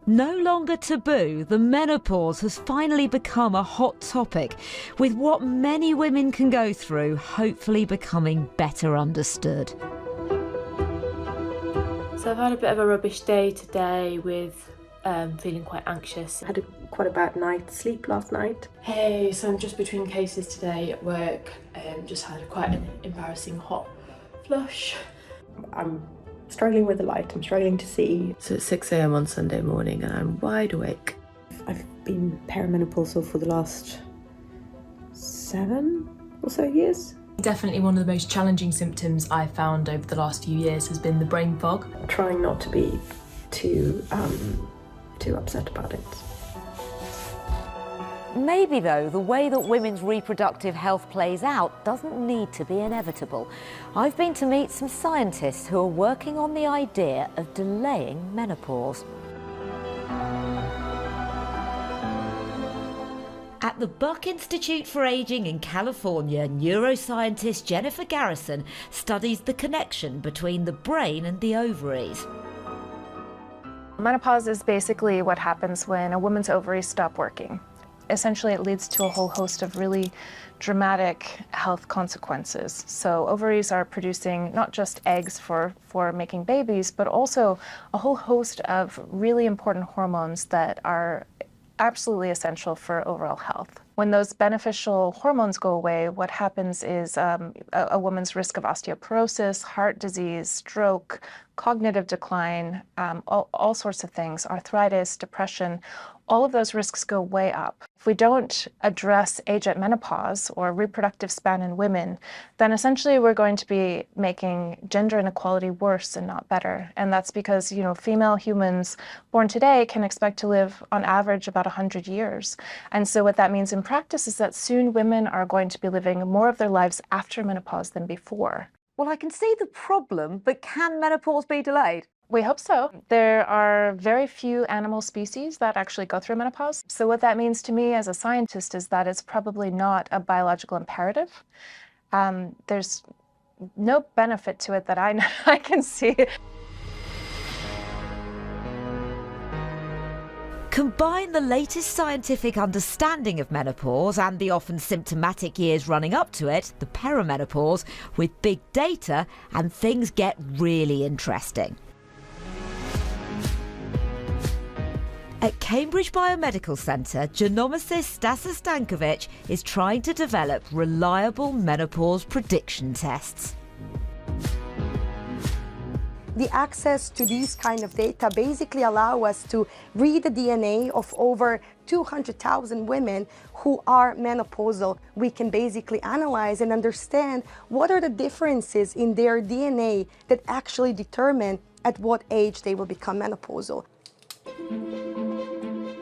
No longer taboo, the menopause has finally become a hot topic, with what many women can go through hopefully becoming better understood. So I've had a bit of a rubbish day today with feeling quite anxious. I had quite a bad night's sleep last night. Hey, so I'm just between cases today at work. Just had quite an embarrassing hot flush. I'm struggling with the light, I'm struggling to see. So it's 6 a.m. on Sunday morning and I'm wide awake. I've been perimenopausal for the last 7 or so years. Definitely one of the most challenging symptoms I've found over the last few years has been the brain fog. Trying not to be too upset about it. Maybe though, the way that women's reproductive health plays out doesn't need to be inevitable. I've been to meet some scientists who are working on the idea of delaying menopause. At the Buck Institute for Aging in California, neuroscientist Jennifer Garrison studies the connection between the brain and the ovaries. Menopause is basically what happens when a woman's ovaries stop working. Essentially, it leads to a whole host of really dramatic health consequences. So ovaries are producing not just eggs for making babies, but also a whole host of really important hormones that are absolutely essential for overall health. When those beneficial hormones go away, what happens is a woman's risk of osteoporosis, heart disease, stroke, cognitive decline, all sorts of things, arthritis, depression, all of those risks go way up. If we don't address age at menopause or reproductive span in women, then essentially we're going to be making gender inequality worse and not better. And that's because, female humans born today can expect to live on average about 100 years. And so what that means in practice is that soon women are going to be living more of their lives after menopause than before. Well, I can see the problem, but can menopause be delayed? We hope so. There are very few animal species that actually go through menopause. So what that means to me as a scientist is that it's probably not a biological imperative. There's no benefit to it that I can see. Combine the latest scientific understanding of menopause and the often symptomatic years running up to it, the perimenopause, with big data, and things get really interesting. At Cambridge Biomedical Centre, genomicist Stasys Stankovic is trying to develop reliable menopause prediction tests. The access to these kind of data basically allow us to read the DNA of over 200,000 women who are menopausal. We can basically analyze and understand what are the differences in their DNA that actually determine at what age they will become menopausal.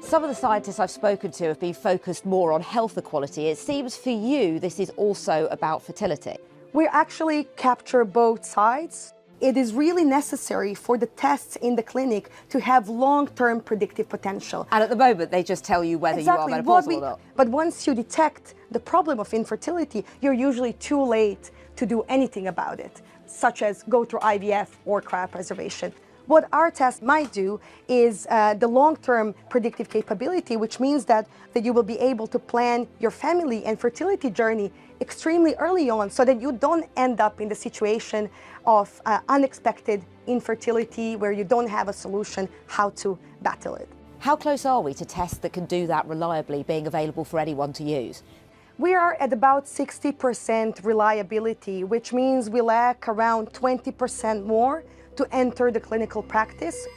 Some of the scientists I've spoken to have been focused more on health equality. It seems for you this is also about fertility. We actually capture both sides. It is really necessary for the tests in the clinic to have long-term predictive potential. And at the moment, they just tell you whether you are menopausal or not. But once you detect the problem of infertility, you're usually too late to do anything about it, such as go through IVF or cryopreservation. What our test might do is the long-term predictive capability, which means that you will be able to plan your family and fertility journey extremely early on so that you don't end up in the situation of unexpected infertility where you don't have a solution how to battle it. How close are we to tests that can do that reliably being available for anyone to use? We are at about 60% reliability, which means we lack around 20% more to enter the clinical practice.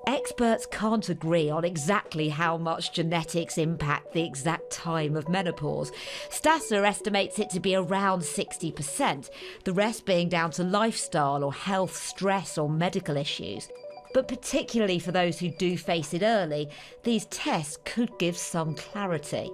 Experts can't agree on exactly how much genetics impact the exact time of menopause. Stasser estimates it to be around 60%, the rest being down to lifestyle or health, stress or medical issues. But particularly for those who do face it early, these tests could give some clarity.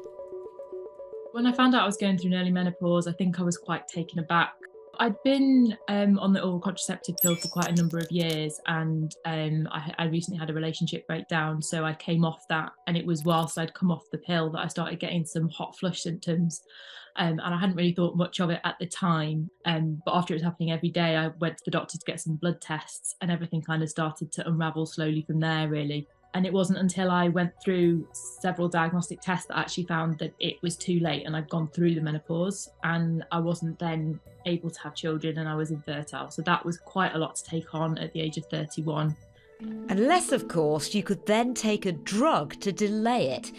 When I found out I was going through an early menopause, I think I was quite taken aback. I'd been on the oral contraceptive pill for quite a number of years, and I recently had a relationship breakdown, so I came off that, and it was whilst I'd come off the pill that I started getting some hot flush symptoms. And I hadn't really thought much of it at the time, but after it was happening every day, I went to the doctor to get some blood tests, and everything kind of started to unravel slowly from there, really. And it wasn't until I went through several diagnostic tests that I actually found that it was too late and I'd gone through the menopause, and I wasn't then able to have children, and I was infertile. So that was quite a lot to take on at the age of 31. Unless, of course, you could then take a drug to delay it.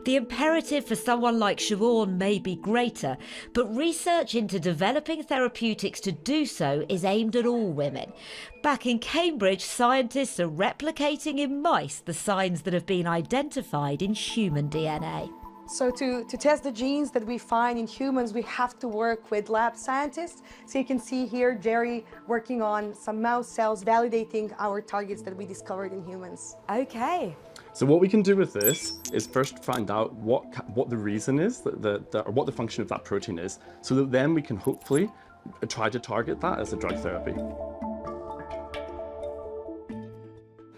The imperative for someone like Siobhan may be greater, but research into developing therapeutics to do so is aimed at all women. Back in Cambridge, scientists are replicating in mice the signs that have been identified in human DNA. So to test the genes that we find in humans, we have to work with lab scientists. So you can see here Jerry working on some mouse cells, validating our targets that we discovered in humans. Okay. So what we can do with this is first find out what the reason is, or what the function of that protein is, so that then we can hopefully try to target that as a drug therapy.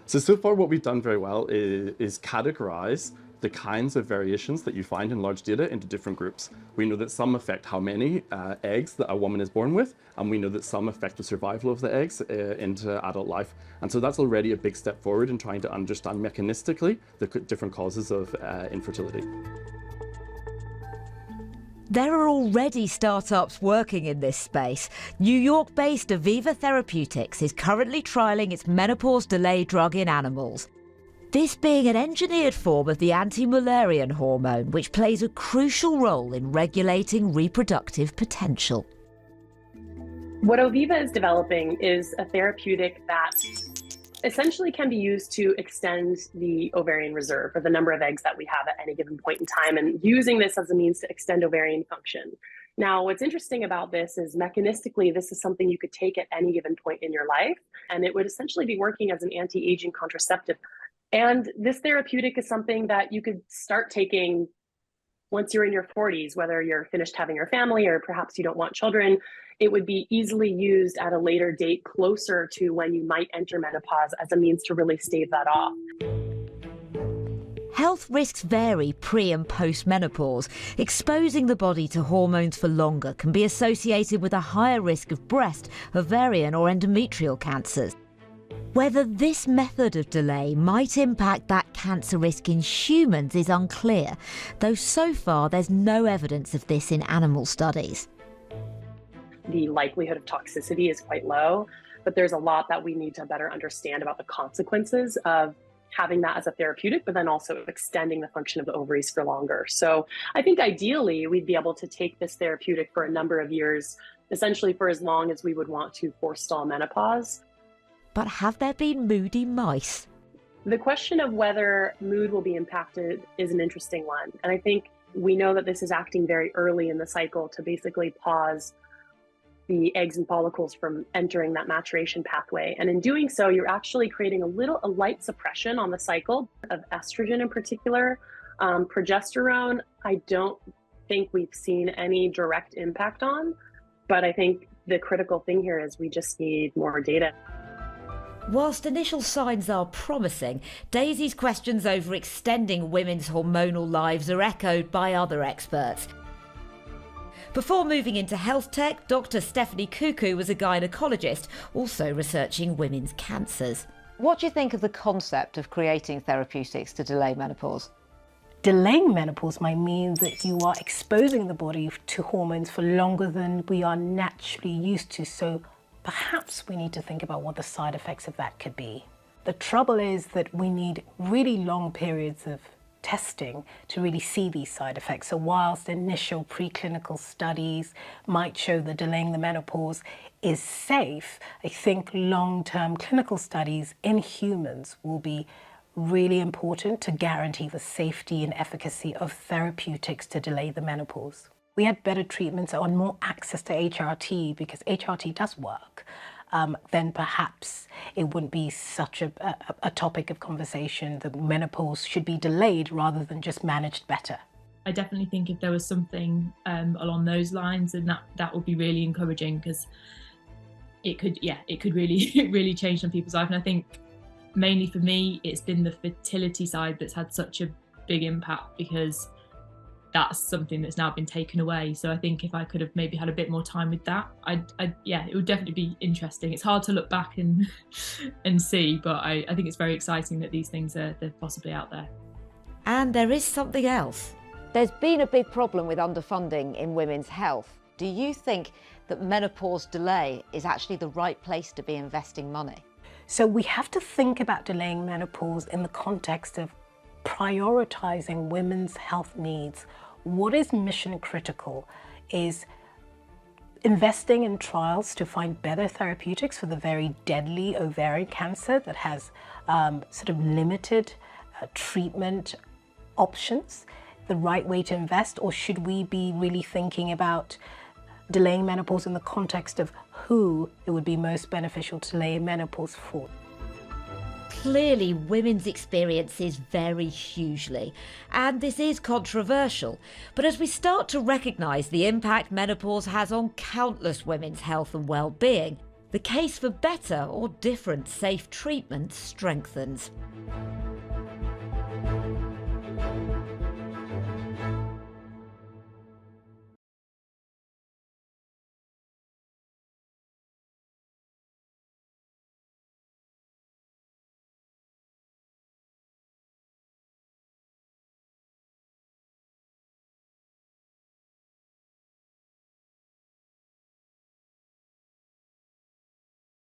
So far what we've done very well is categorize the kinds of variations that you find in large data into different groups. We know that some affect how many eggs that a woman is born with, and we know that some affect the survival of the eggs into adult life. And so that's already a big step forward in trying to understand mechanistically the different causes of infertility. There are already startups working in this space. New York-based Aviva Therapeutics is currently trialling its menopause delay drug in animals. This being an engineered form of the anti-Mullerian hormone, which plays a crucial role in regulating reproductive potential. What Aviva is developing is a therapeutic that essentially can be used to extend the ovarian reserve, or the number of eggs that we have at any given point in time, and using this as a means to extend ovarian function. Now, what's interesting about this is mechanistically, this is something you could take at any given point in your life, and it would essentially be working as an anti-aging contraceptive. And this therapeutic is something that you could start taking once you're in your 40s, whether you're finished having your family or perhaps you don't want children. It would be easily used at a later date closer to when you might enter menopause as a means to really stave that off. Health risks vary pre- and post-menopause. Exposing the body to hormones for longer can be associated with a higher risk of breast, ovarian or endometrial cancers. Whether this method of delay might impact that cancer risk in humans is unclear, though so far there's no evidence of this in animal studies. The likelihood of toxicity is quite low, but there's a lot that we need to better understand about the consequences of having that as a therapeutic, but then also extending the function of the ovaries for longer. So I think ideally we'd be able to take this therapeutic for a number of years, essentially for as long as we would want to forestall menopause. But have there been moody mice? The question of whether mood will be impacted is an interesting one. And I think we know that this is acting very early in the cycle to basically pause the eggs and follicles from entering that maturation pathway. And in doing so, you're actually creating a light suppression on the cycle of estrogen in particular. Progesterone, I don't think we've seen any direct impact on, but I think the critical thing here is we just need more data. Whilst initial signs are promising, Daisy's questions over extending women's hormonal lives are echoed by other experts. Before moving into health tech, Dr. Stephanie Cuckoo was a gynaecologist, also researching women's cancers. What do you think of the concept of creating therapeutics to delay menopause? Delaying menopause might mean that you are exposing the body to hormones for longer than we are naturally used to. So perhaps we need to think about what the side effects of that could be. The trouble is that we need really long periods of testing to really see these side effects. So whilst initial preclinical studies might show that delaying the menopause is safe, I think long-term clinical studies in humans will be really important to guarantee the safety and efficacy of therapeutics to delay the menopause. We had better treatments and more access to HRT, because HRT does work, then perhaps it wouldn't be such a topic of conversation that menopause should be delayed rather than just managed better. I definitely think if there was something along those lines, and that would be really encouraging, because it could really change some people's life. And I think mainly for me, it's been the fertility side that's had such a big impact, because that's something that's now been taken away. So I think if I could have maybe had a bit more time with that, it would definitely be interesting. It's hard to look back and see, but I think it's very exciting that these things they're possibly out there. And there is something else. There's been a big problem with underfunding in women's health. Do you think that menopause delay is actually the right place to be investing money? So we have to think about delaying menopause in the context of prioritizing women's health needs. What is mission critical is investing in trials to find better therapeutics for the very deadly ovarian cancer that has sort of limited treatment options, the right way to invest? Or should we be really thinking about delaying menopause in the context of who it would be most beneficial to delay menopause for? Clearly, women's experiences vary hugely, and this is controversial. But as we start to recognise the impact menopause has on countless women's health and well-being, the case for better or different safe treatment strengthens.